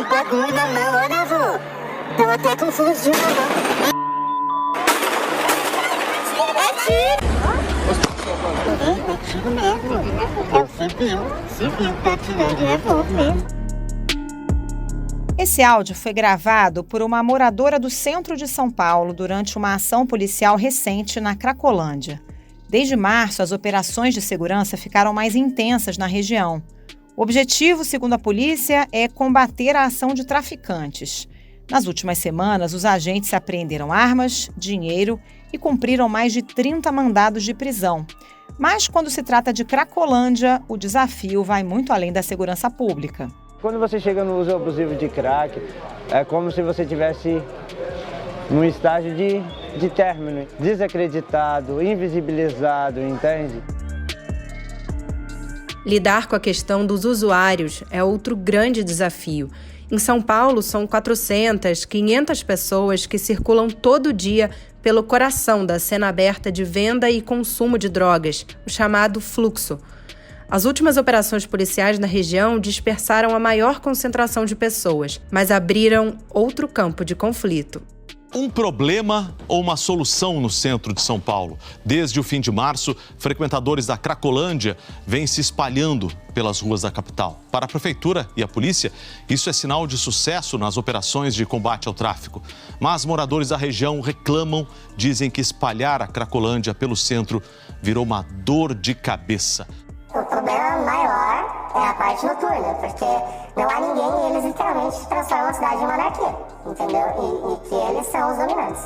um bagulho na mão, olha, vô. Tô até confuso. É tiro mesmo. É o civil tá tirando, é vô mesmo. Esse áudio foi gravado por uma moradora do centro de São Paulo durante uma ação policial recente na Cracolândia. Desde março, as operações de segurança ficaram mais intensas na região. O objetivo, segundo a polícia, é combater a ação de traficantes. Nas últimas semanas, os agentes apreenderam armas, dinheiro e cumpriram mais de 30 mandados de prisão. Mas, quando se trata de Cracolândia, o desafio vai muito além da segurança pública. Quando você chega no uso abusivo de crack, é como se você estivesse num estágio de término, desacreditado, invisibilizado, entende? Lidar com a questão dos usuários é outro grande desafio. Em São Paulo, são 400, 500 pessoas que circulam todo dia pelo coração da cena aberta de venda e consumo de drogas, o chamado fluxo. As últimas operações policiais na região dispersaram a maior concentração de pessoas, mas abriram outro campo de conflito. Um problema ou uma solução no centro de São Paulo? Desde o fim de março, frequentadores da Cracolândia vêm se espalhando pelas ruas da capital. Para a prefeitura e a polícia, isso é sinal de sucesso nas operações de combate ao tráfico. Mas moradores da região reclamam, dizem que espalhar a Cracolândia pelo centro virou uma dor de cabeça. O problema maior é a parte noturna, porque não há ninguém e eles literalmente transformam a cidade em uma anarquia, entendeu? E que eles são os dominantes.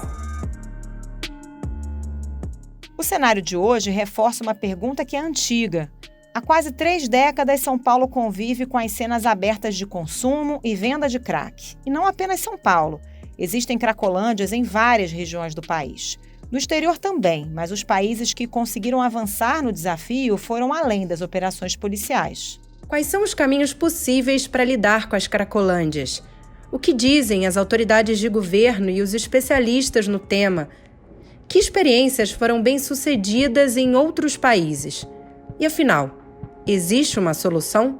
O cenário de hoje reforça uma pergunta que é antiga. Há quase 3 décadas, São Paulo convive com as cenas abertas de consumo e venda de crack. E não apenas São Paulo. Existem cracolândias em várias regiões do país. No exterior também, mas os países que conseguiram avançar no desafio foram além das operações policiais. Quais são os caminhos possíveis para lidar com as cracolândias? O que dizem as autoridades de governo e os especialistas no tema? Que experiências foram bem-sucedidas em outros países? E afinal, existe uma solução?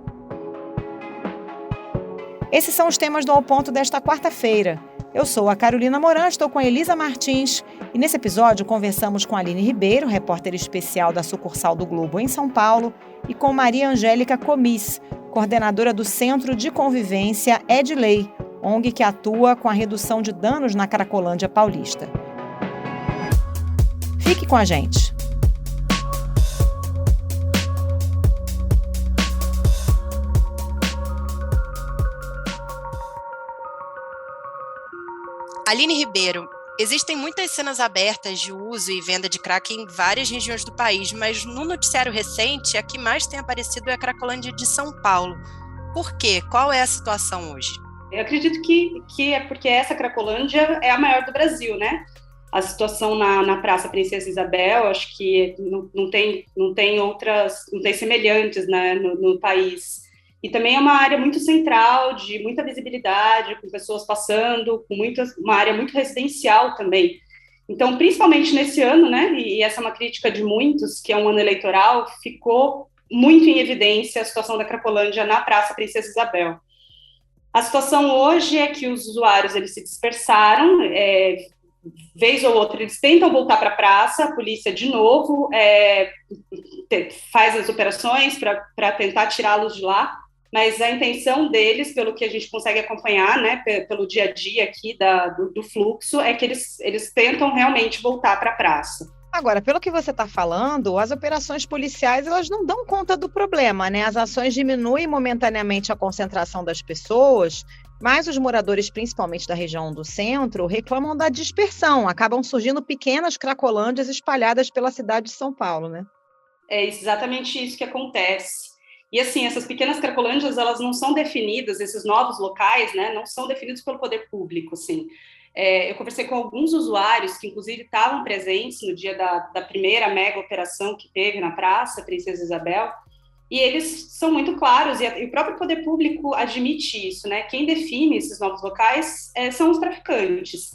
Esses são os temas do Ao Ponto desta quarta-feira. Eu sou a Carolina Moran, estou com a Elisa Martins e nesse episódio conversamos com a Aline Ribeiro, repórter especial da sucursal do Globo em São Paulo, e com Maria Angélica Comis, coordenadora do Centro de Convivência Edlei, ONG que atua com a redução de danos na Cracolândia paulista. Fique com a gente. Aline Ribeiro, existem muitas cenas abertas de uso e venda de crack em várias regiões do país, mas no noticiário recente, a que mais tem aparecido é a Cracolândia de São Paulo. Por quê? Qual é a situação hoje? Eu acredito que é porque essa Cracolândia é a maior do Brasil, né? A situação na Praça Princesa Isabel, acho que não tem semelhantes, né, no país. E também é uma área muito central, de muita visibilidade, com pessoas passando, uma área muito residencial também. Então, principalmente nesse ano, né, e essa é uma crítica de muitos, que é um ano eleitoral, ficou muito em evidência a situação da Cracolândia na Praça Princesa Isabel. A situação hoje é que os usuários eles se dispersaram, vez ou outra eles tentam voltar para a praça, a polícia de novo faz as operações para tentar tirá-los de lá, mas a intenção deles, pelo que a gente consegue acompanhar, né, pelo dia a dia aqui do fluxo, é que eles tentam realmente voltar para a praça. Agora, pelo que você está falando, as operações policiais elas não dão conta do problema, né? As ações diminuem momentaneamente a concentração das pessoas, mas os moradores, principalmente da região do centro, reclamam da dispersão. Acabam surgindo pequenas cracolândias espalhadas pela cidade de São Paulo, né? É exatamente isso que acontece. E assim, essas pequenas cracolândias, elas não são definidas, esses novos locais, né, não são definidos pelo poder público, assim. Eu conversei com alguns usuários que, inclusive, estavam presentes no dia da primeira mega operação que teve na Praça Princesa Isabel, e eles são muito claros, e o próprio poder público admite isso, né? Quem define esses novos locais são os traficantes.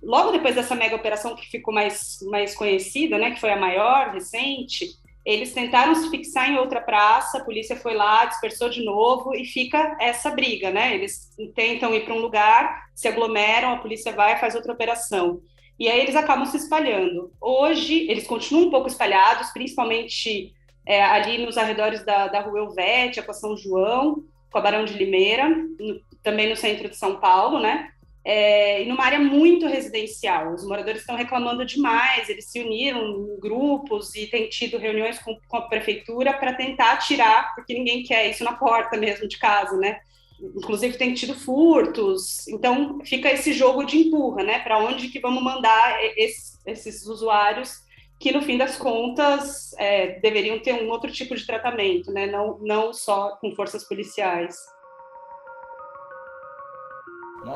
Logo depois dessa mega operação que ficou mais conhecida, né, que foi a maior, recente, eles tentaram se fixar em outra praça, a polícia foi lá, dispersou de novo e fica essa briga, né? Eles tentam ir para um lugar, se aglomeram, a polícia vai e faz outra operação. E aí eles acabam se espalhando. Hoje, eles continuam um pouco espalhados, principalmente ali nos arredores da Rua Helvétia, com a São João, com a Barão de Limeira, também no centro de São Paulo, né? E numa área muito residencial. Os moradores estão reclamando demais, eles se uniram em grupos e têm tido reuniões com a prefeitura para tentar tirar, porque ninguém quer isso na porta mesmo de casa, né? Inclusive tem tido furtos, então fica esse jogo de empurra, né? Para onde que vamos mandar esses usuários que, no fim das contas, deveriam ter um outro tipo de tratamento, né? Não só com forças policiais.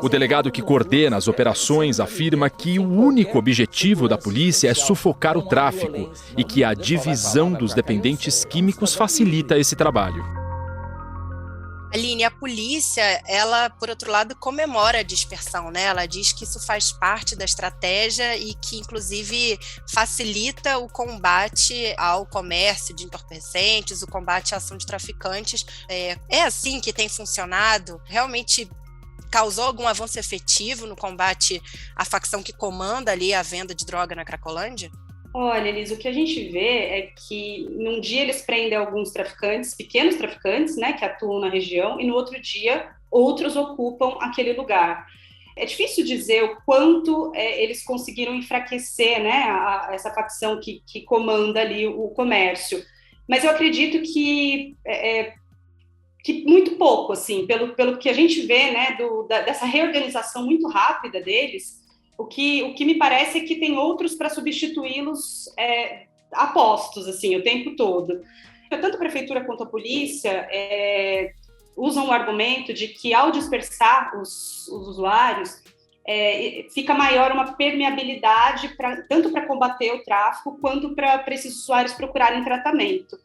O delegado que coordena as operações afirma que o único objetivo da polícia é sufocar o tráfico e que a divisão dos dependentes químicos facilita esse trabalho. Aline, a polícia, ela, por outro lado, comemora a dispersão, né? Ela diz que isso faz parte da estratégia e que, inclusive, facilita o combate ao comércio de entorpecentes, o combate à ação de traficantes. É assim que tem funcionado? Realmente causou algum avanço efetivo no combate à facção que comanda ali a venda de droga na Cracolândia? Olha, Elis, o que a gente vê é que num dia eles prendem alguns traficantes, pequenos traficantes, né, que atuam na região, e no outro dia outros ocupam aquele lugar. É difícil dizer o quanto eles conseguiram enfraquecer, né, essa facção que comanda ali o comércio, mas eu acredito que muito pouco, assim, pelo que a gente vê, né, dessa reorganização muito rápida deles. O que me parece é que tem outros para substituí-los apostos, assim, o tempo todo. Tanto a prefeitura quanto a polícia usam o argumento de que, ao dispersar os usuários, fica maior uma permeabilidade tanto para combater o tráfico quanto para esses usuários procurarem tratamento.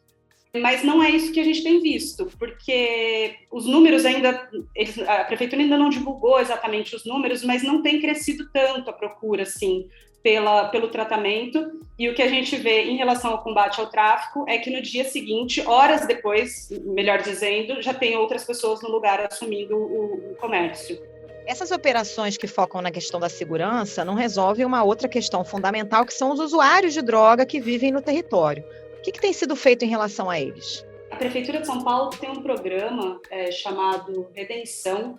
Mas não é isso que a gente tem visto, porque os números a prefeitura ainda não divulgou exatamente os números, mas não tem crescido tanto a procura, assim, pelo tratamento. E o que a gente vê em relação ao combate ao tráfico é que no dia seguinte, horas depois, melhor dizendo, já tem outras pessoas no lugar assumindo o comércio. Essas operações que focam na questão da segurança não resolvem uma outra questão fundamental, que são os usuários de droga que vivem no território. O que tem sido feito em relação a eles? A Prefeitura de São Paulo tem um programa chamado Redenção,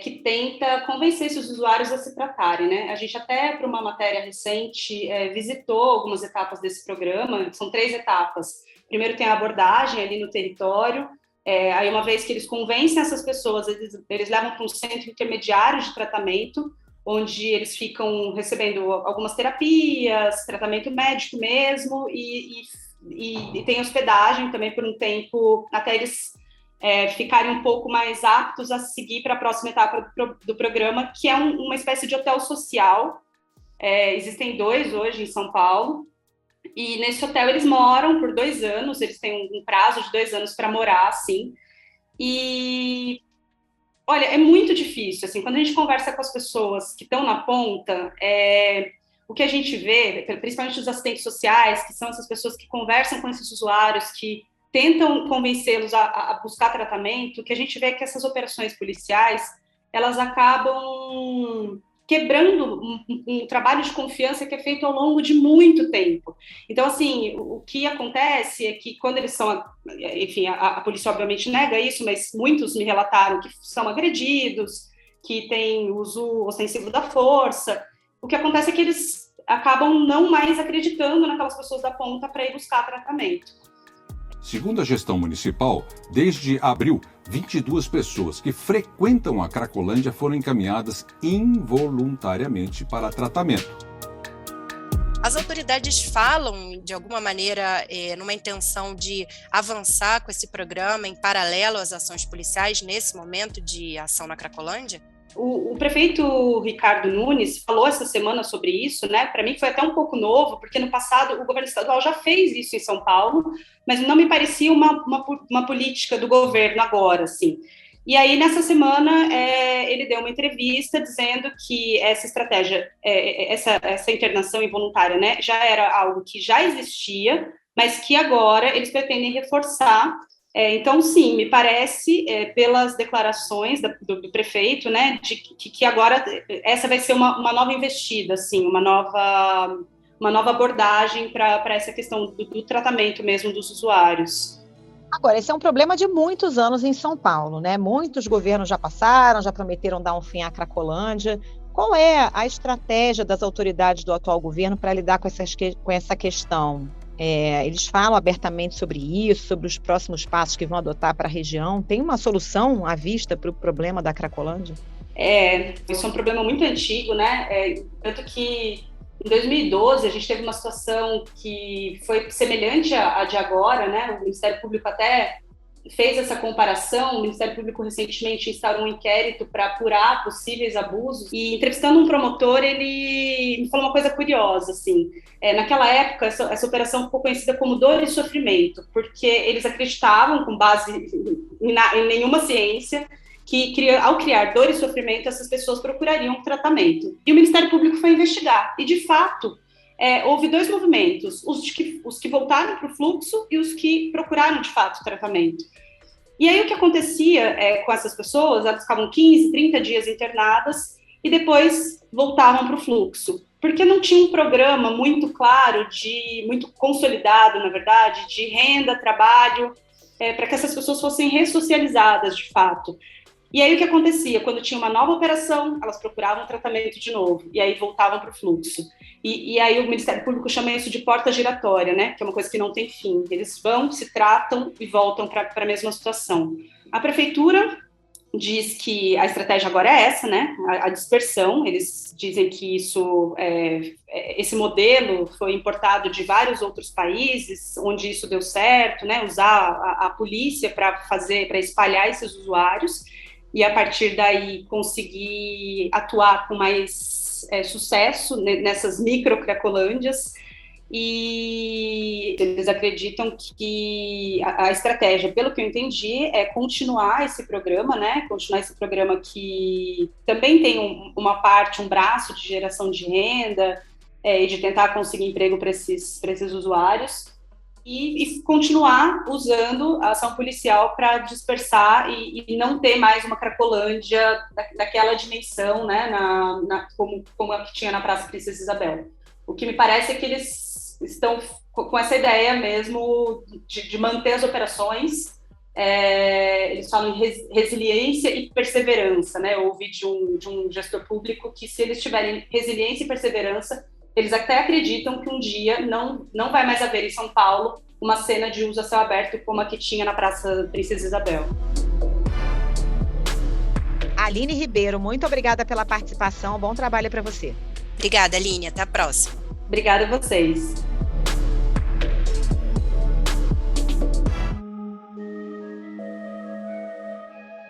que tenta convencer esses usuários a se tratarem, né? A gente até, para uma matéria recente, visitou algumas etapas desse programa, são 3 etapas. Primeiro tem a abordagem ali no território, aí uma vez que eles convencem essas pessoas, eles levam para um centro intermediário de tratamento, onde eles ficam recebendo algumas terapias, tratamento médico mesmo, e tem hospedagem também por um tempo, até eles ficarem um pouco mais aptos a seguir para a próxima etapa do programa, que é uma espécie de hotel social. Existem 2 hoje em São Paulo, e nesse hotel eles moram por 2 anos, eles têm um prazo de 2 anos para morar, assim, e olha, é muito difícil, assim, quando a gente conversa com as pessoas que estão na ponta, o que a gente vê, principalmente os assistentes sociais, que são essas pessoas que conversam com esses usuários, que tentam convencê-los a buscar tratamento, o que a gente vê é que essas operações policiais, elas acabam quebrando um trabalho de confiança que é feito ao longo de muito tempo. Então, assim, o que acontece é que quando eles são, enfim, a polícia obviamente nega isso, mas muitos me relataram que são agredidos, que têm uso ostensivo da força. O que acontece é que eles acabam não mais acreditando naquelas pessoas da ponta para ir buscar tratamento. Segundo a gestão municipal, desde abril, 22 pessoas que frequentam a Cracolândia foram encaminhadas involuntariamente para tratamento. As autoridades falam, de alguma maneira, numa intenção de avançar com esse programa em paralelo às ações policiais nesse momento de ação na Cracolândia? O prefeito Ricardo Nunes falou essa semana sobre isso, né? Para mim foi até um pouco novo, porque no passado o governo estadual já fez isso em São Paulo, mas não me parecia uma política do governo agora, assim. E aí, nessa semana, ele deu uma entrevista dizendo que essa estratégia, essa internação involuntária, né, já era algo que já existia mas que agora eles pretendem reforçar. Então, sim, me parece, pelas declarações do prefeito, né, de que agora essa vai ser uma nova investida, assim, uma nova abordagem para essa questão do tratamento mesmo dos usuários. Agora, esse é um problema de muitos anos em São Paulo, né? Muitos governos já passaram, já prometeram dar um fim à Cracolândia. Qual é a estratégia das autoridades do atual governo para lidar com essa questão? Eles falam abertamente sobre isso, sobre os próximos passos que vão adotar para a região. Tem uma solução à vista para o problema da Cracolândia? Isso é um problema muito antigo, né? Tanto que em 2012 a gente teve uma situação que foi semelhante à de agora, né? O Ministério Público até fez essa comparação. O Ministério Público recentemente instaurou um inquérito para apurar possíveis abusos, e entrevistando um promotor, ele me falou uma coisa curiosa, assim, naquela época essa operação ficou conhecida como dor e sofrimento, porque eles acreditavam, com base em nenhuma ciência, que ao criar dor e sofrimento, essas pessoas procurariam um tratamento. E o Ministério Público foi investigar, e de fato houve dois movimentos, os que voltaram para o fluxo e os que procuraram, de fato, o tratamento. E aí o que acontecia com essas pessoas, elas ficavam 15, 30 dias internadas e depois voltavam para o fluxo, porque não tinha um programa muito claro, muito consolidado, na verdade, de renda, trabalho, para que essas pessoas fossem ressocializadas, de fato. E aí o que acontecia? Quando tinha uma nova operação, elas procuravam tratamento de novo, e aí voltavam para o fluxo. E aí o Ministério Público chama isso de porta giratória, né? Que é uma coisa que não tem fim. Eles vão, se tratam e voltam para a mesma situação. A prefeitura diz que a estratégia agora é essa, né? A dispersão. Eles dizem que esse modelo foi importado de vários outros países, onde isso deu certo, né? Usar a polícia para espalhar esses usuários, e a partir daí conseguir atuar com mais sucesso nessas micro-cracolândias. E eles acreditam que a estratégia, pelo que eu entendi, é continuar esse programa, né? Continuar esse programa que também tem um braço de geração de renda e de tentar conseguir emprego para esses usuários, e continuar usando a ação policial para dispersar e não ter mais uma Cracolândia daquela dimensão, né, como a que tinha na Praça Princesa Isabel. O que me parece é que eles estão com essa ideia mesmo de manter as operações. Eles falam em resiliência e perseverança, né? Eu ouvi de um gestor público que, se eles tiverem resiliência e perseverança, eles até acreditam que um dia não vai mais haver em São Paulo uma cena de uso a céu aberto como a que tinha na Praça Princesa Isabel. Aline Ribeiro, muito obrigada pela participação. Bom trabalho para você. Obrigada, Aline. Até a próxima. Obrigada a vocês.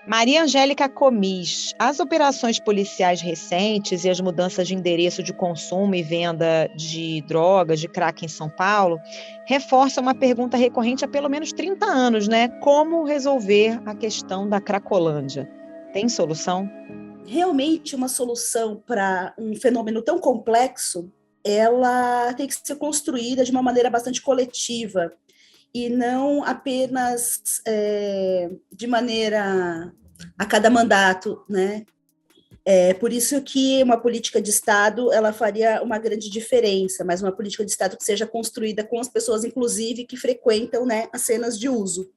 Maria Angélica Comis, as operações policiais recentes e as mudanças de endereço de consumo e venda de drogas, de crack em São Paulo, reforçam uma pergunta recorrente há pelo menos 30 anos, né? Como resolver a questão da Cracolândia? Tem solução? Realmente, uma solução para um fenômeno tão complexo, ela tem que ser construída de uma maneira bastante coletiva, e não apenas de maneira a cada mandato, né? Por isso que uma política de Estado ela faria uma grande diferença, mas uma política de Estado que seja construída com as pessoas, inclusive, que frequentam, né, as cenas de uso.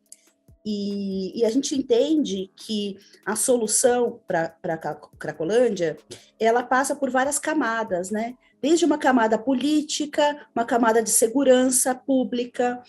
E a gente entende que a solução para a Cracolândia, ela passa por várias camadas, né? Desde uma camada política, uma camada de segurança pública,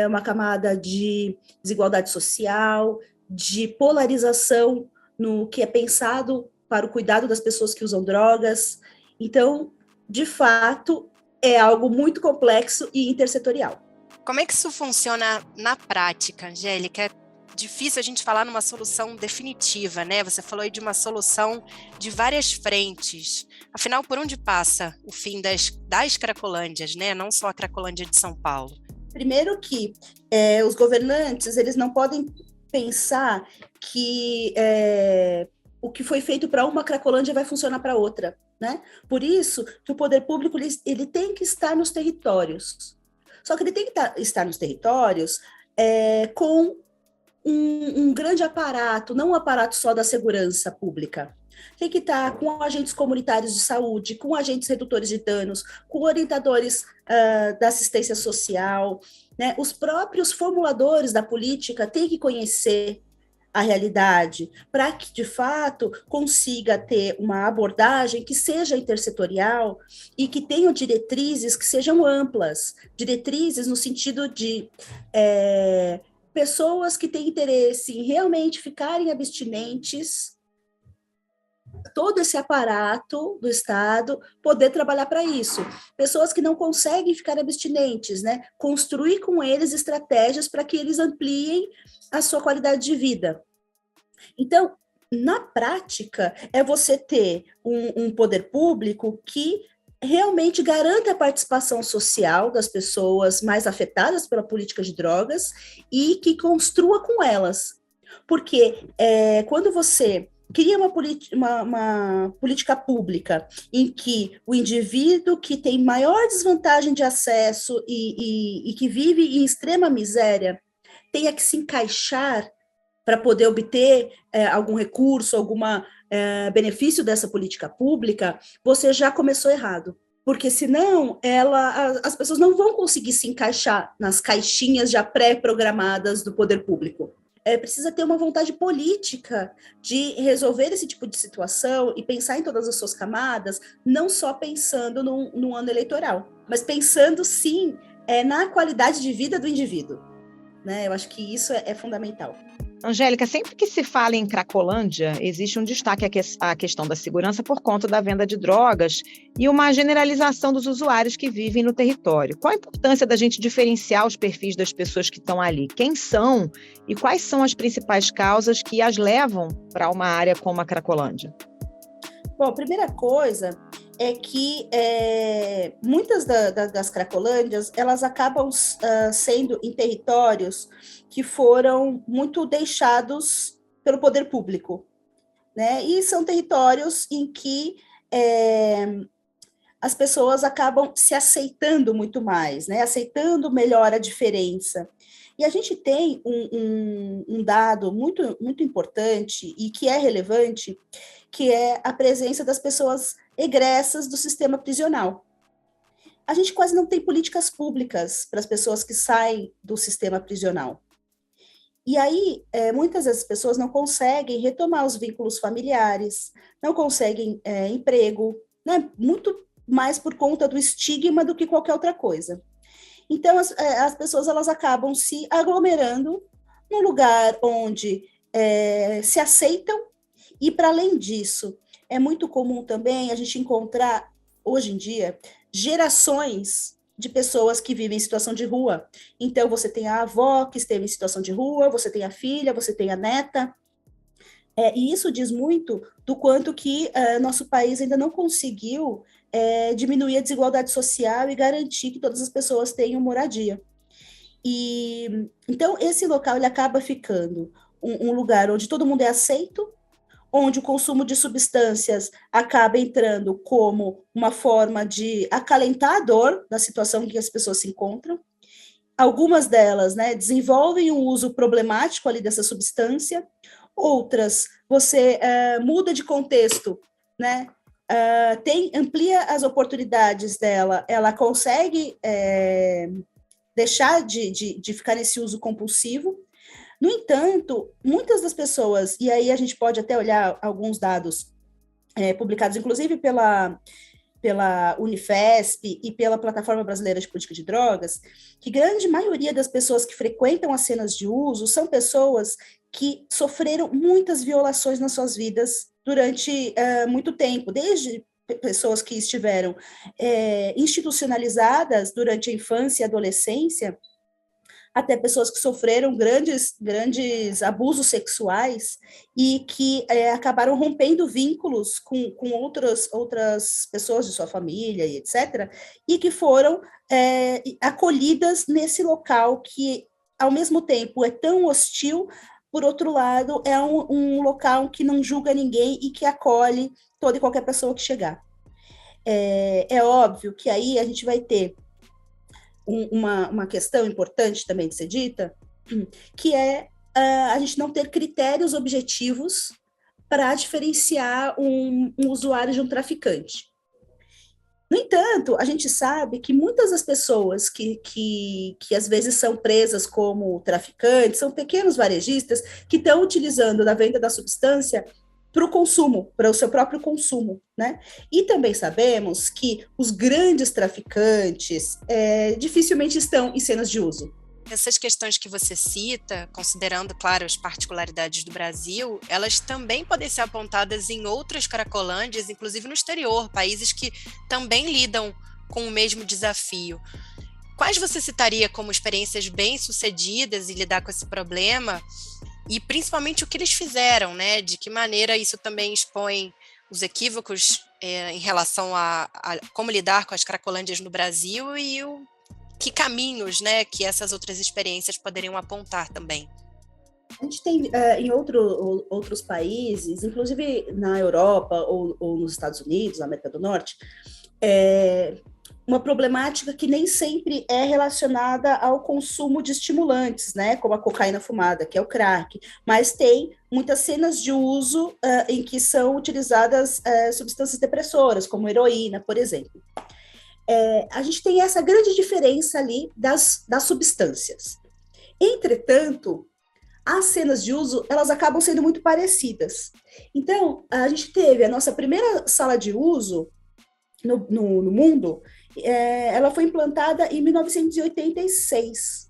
uma camada de desigualdade social, de polarização no que é pensado para o cuidado das pessoas que usam drogas. Então, de fato, é algo muito complexo e intersetorial. Como é que isso funciona na prática, Angélica? É difícil a gente falar numa solução definitiva, né? Você falou aí de uma solução de várias frentes. Afinal, por onde passa o fim das Cracolândias, né? Não só a Cracolândia de São Paulo. Primeiro que os governantes, eles não podem pensar que o que foi feito para uma Cracolândia vai funcionar para outra, né? Por isso que o poder público ele tem que estar nos territórios. Só que ele tem que estar nos territórios com um grande aparato, não um aparato só da segurança pública. Tem que estar com agentes comunitários de saúde, com agentes redutores de danos, com orientadores da assistência social, né? Os próprios formuladores da política têm que conhecer a realidade, para que, de fato, consiga ter uma abordagem que seja intersetorial e que tenha diretrizes que sejam amplas, diretrizes no sentido de pessoas que têm interesse em realmente ficarem abstinentes, todo esse aparato do Estado poder trabalhar para isso. Pessoas que não conseguem ficar abstinentes, né? Construir com eles estratégias para que eles ampliem a sua qualidade de vida. Então, na prática, é você ter um poder público que realmente garanta a participação social das pessoas mais afetadas pela política de drogas e que construa com elas. Porque quando você cria uma política pública em que o indivíduo que tem maior desvantagem de acesso e que vive em extrema miséria tenha que se encaixar para poder obter algum recurso, algum benefício dessa política pública, você já começou errado. Porque senão as pessoas não vão conseguir se encaixar nas caixinhas já pré-programadas do poder público. Precisa ter uma vontade política de resolver esse tipo de situação e pensar em todas as suas camadas, não só pensando no ano eleitoral, mas pensando, sim, na qualidade de vida do indivíduo. Né? Eu acho que isso é fundamental. Angélica, sempre que se fala em Cracolândia, existe um destaque à questão da segurança por conta da venda de drogas e uma generalização dos usuários que vivem no território. Qual a importância da gente diferenciar os perfis das pessoas que estão ali? Quem são e quais são as principais causas que as levam para uma área como a Cracolândia? Bom, a primeira coisa é que muitas das Cracolândias, elas acabam sendo em territórios que foram muito deixados pelo poder público, né? E são territórios em que as pessoas acabam se aceitando muito mais, né? Aceitando melhor a diferença. E a gente tem um dado muito, muito importante e que é relevante, que é a presença das pessoas egressas do sistema prisional. A gente quase não tem políticas públicas para as pessoas que saem do sistema prisional. E aí, muitas dessas pessoas não conseguem retomar os vínculos familiares, não conseguem emprego, né? Muito mais por conta do estigma do que qualquer outra coisa. Então, as pessoas elas acabam se aglomerando num lugar onde se aceitam e, para além disso, é muito comum também a gente encontrar, hoje em dia, gerações de pessoas que vivem em situação de rua. Então, você tem a avó que esteve em situação de rua, você tem a filha, você tem a neta. E isso diz muito do quanto que nosso país ainda não conseguiu diminuir a desigualdade social e garantir que todas as pessoas tenham moradia. E então, esse local ele acaba ficando um lugar onde todo mundo é aceito, onde o consumo de substâncias acaba entrando como uma forma de acalentar a dor da situação em que as pessoas se encontram. Algumas delas, né, desenvolvem um uso problemático ali dessa substância, outras você muda de contexto, né, amplia as oportunidades dela, ela consegue deixar de ficar nesse uso compulsivo. No entanto, muitas das pessoas, e aí a gente pode até olhar alguns dados publicados, inclusive pela Unifesp e pela Plataforma Brasileira de Política de Drogas, que grande maioria das pessoas que frequentam as cenas de uso são pessoas que sofreram muitas violações nas suas vidas durante muito tempo, desde pessoas que estiveram institucionalizadas durante a infância e adolescência, até pessoas que sofreram grandes abusos sexuais e que acabaram rompendo vínculos com outras pessoas de sua família e etc., e que foram acolhidas nesse local que, ao mesmo tempo, é tão hostil, por outro lado, é um local que não julga ninguém e que acolhe toda e qualquer pessoa que chegar. É óbvio que aí a gente vai ter uma questão importante também de ser dita, que é a gente não ter critérios objetivos para diferenciar um usuário de um traficante. No entanto, a gente sabe que muitas das pessoas que às vezes são presas como traficantes são pequenos varejistas que estão utilizando da venda da substância para o consumo, para o seu próprio consumo, né? E também sabemos que os grandes traficantes dificilmente estão em cenas de uso. Essas questões que você cita, considerando, claro, as particularidades do Brasil, elas também podem ser apontadas em outras cracolândias, inclusive no exterior, países que também lidam com o mesmo desafio. Quais você citaria como experiências bem-sucedidas em lidar com esse problema? E principalmente o que eles fizeram, né? De que maneira isso também expõe os equívocos em relação a como lidar com as cracolândias no Brasil e que caminhos, né, que essas outras experiências poderiam apontar também? A gente tem em outros países, inclusive na Europa ou nos Estados Unidos, na América do Norte, uma problemática que nem sempre é relacionada ao consumo de estimulantes, né, como a cocaína fumada, que é o crack, mas tem muitas cenas de uso em que são utilizadas substâncias depressoras, como heroína, por exemplo. A gente tem essa grande diferença ali das substâncias. Entretanto, as cenas de uso, elas acabam sendo muito parecidas. Então, a gente teve a nossa primeira sala de uso no mundo, ela foi implantada em 1986.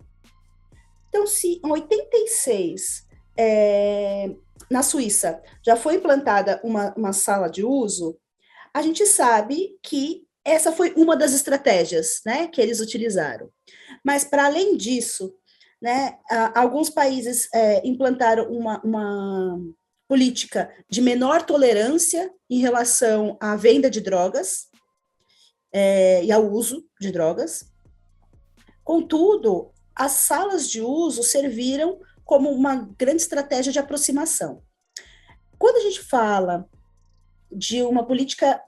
Então, se em 86, na Suíça, já foi implantada uma sala de uso, a gente sabe que essa foi uma das estratégias, né, que eles utilizaram. Mas, para além disso, né, alguns países implantaram uma política de menor tolerância em relação à venda de drogas e ao uso de drogas. Contudo, as salas de uso serviram como uma grande estratégia de aproximação. Quando a gente fala de uma política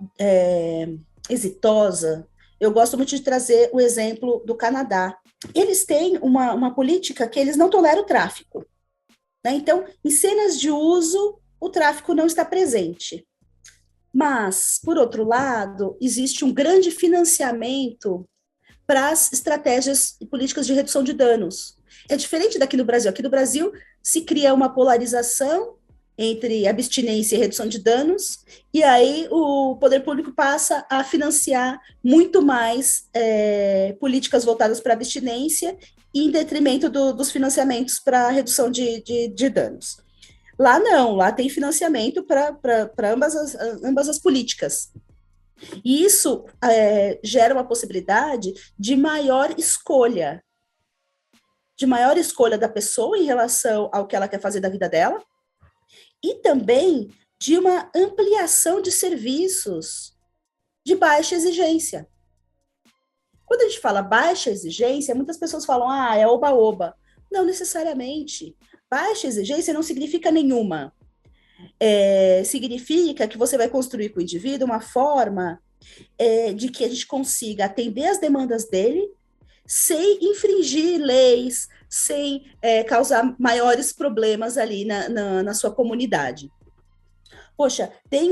exitosa, eu gosto muito de trazer o exemplo do Canadá. Eles têm uma política que eles não toleram o tráfico, né? Então, em cenas de uso, o tráfico não está presente. Mas, por outro lado, existe um grande financiamento para as estratégias e políticas de redução de danos. É diferente daqui no Brasil. Aqui no Brasil se cria uma polarização entre abstinência e redução de danos, e aí o poder público passa a financiar muito mais políticas voltadas para abstinência em detrimento dos financiamentos para redução de danos. Lá não, lá tem financiamento para ambas as políticas. E isso gera uma possibilidade de maior escolha da pessoa em relação ao que ela quer fazer da vida dela, e também de uma ampliação de serviços de baixa exigência. Quando a gente fala baixa exigência, muitas pessoas falam, é oba-oba. Não necessariamente. Baixa exigência não significa nenhuma. Significa que você vai construir com o indivíduo uma forma de que a gente consiga atender as demandas dele sem infringir leis, sem causar maiores problemas ali na sua comunidade. Poxa, tem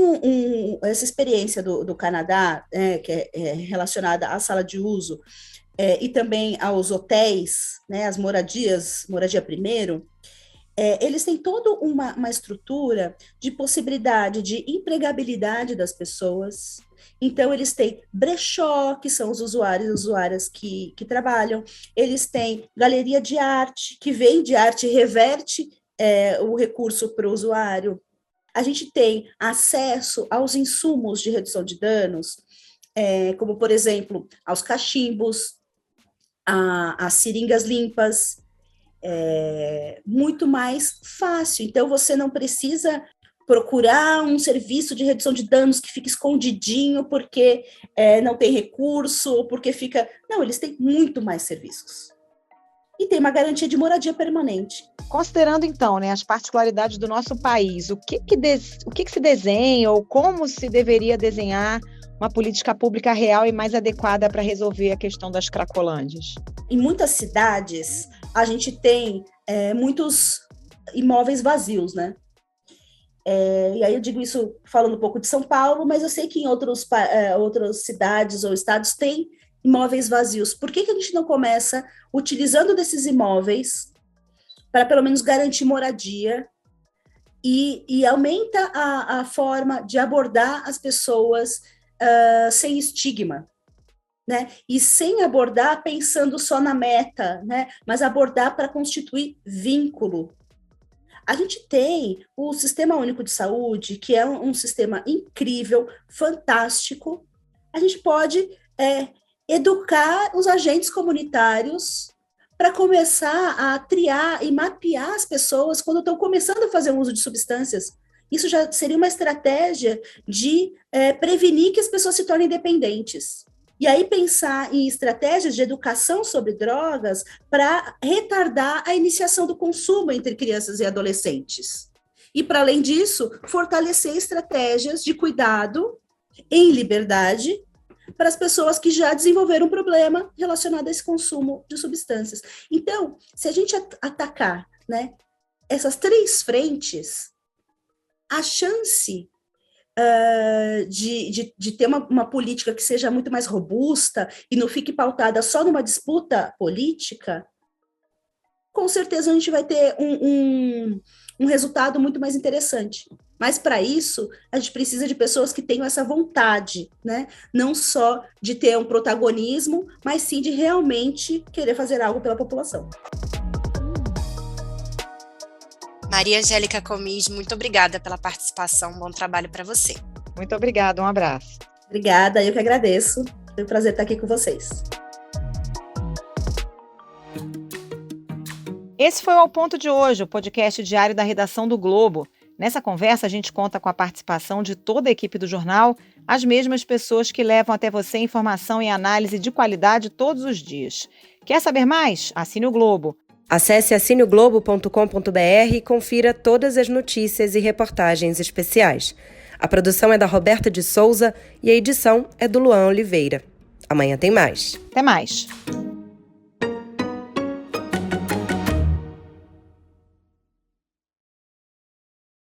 essa experiência do Canadá, que é relacionada à sala de uso, e também aos hotéis, né, as moradia primeiro, eles têm toda uma estrutura de possibilidade de empregabilidade das pessoas. Então, eles têm brechó, que são os usuários e usuárias que trabalham, eles têm galeria de arte, que vende arte e reverte o recurso para o usuário. A gente tem acesso aos insumos de redução de danos, como, por exemplo, aos cachimbos, às seringas limpas, muito mais fácil. Então, você não precisa procurar um serviço de redução de danos que fique escondidinho porque não tem recurso, ou porque fica... Não, eles têm muito mais serviços. E tem uma garantia de moradia permanente. Considerando, então, né, as particularidades do nosso país, o que se desenha ou como se deveria desenhar uma política pública real e mais adequada para resolver a questão das cracolândias? Em muitas cidades, a gente tem muitos imóveis vazios, né? E aí eu digo isso falando um pouco de São Paulo, mas eu sei que em outras cidades ou estados tem imóveis vazios. Por que a gente não começa utilizando desses imóveis para pelo menos garantir moradia e aumenta a forma de abordar as pessoas sem estigma, né? E sem abordar pensando só na meta, né? Mas abordar para constituir vínculo. A gente tem o Sistema Único de Saúde, que é um sistema incrível, fantástico. A gente pode educar os agentes comunitários para começar a triar e mapear as pessoas quando estão começando a fazer o uso de substâncias. Isso já seria uma estratégia de prevenir que as pessoas se tornem dependentes. E aí pensar em estratégias de educação sobre drogas para retardar a iniciação do consumo entre crianças e adolescentes. E, para além disso, fortalecer estratégias de cuidado em liberdade para as pessoas que já desenvolveram um problema relacionado a esse consumo de substâncias. Então, se a gente atacar, né, essas 3 frentes, a chance de ter uma política que seja muito mais robusta e não fique pautada só numa disputa política, com certeza a gente vai ter um resultado muito mais interessante. Mas, para isso, a gente precisa de pessoas que tenham essa vontade, né? Não só de ter um protagonismo, mas sim de realmente querer fazer algo pela população. Maria Angélica Comis, muito obrigada pela participação. Bom trabalho para você. Muito obrigada, um abraço. Obrigada, eu que agradeço. Foi um prazer estar aqui com vocês. Esse foi o Ao Ponto de hoje, o podcast diário da redação do Globo. Nessa conversa, a gente conta com a participação de toda a equipe do jornal, as mesmas pessoas que levam até você informação e análise de qualidade todos os dias. Quer saber mais? Assine o Globo. Acesse assineoglobo.com.br e confira todas as notícias e reportagens especiais. A produção é da Roberta de Souza e a edição é do Luan Oliveira. Amanhã tem mais. Até mais.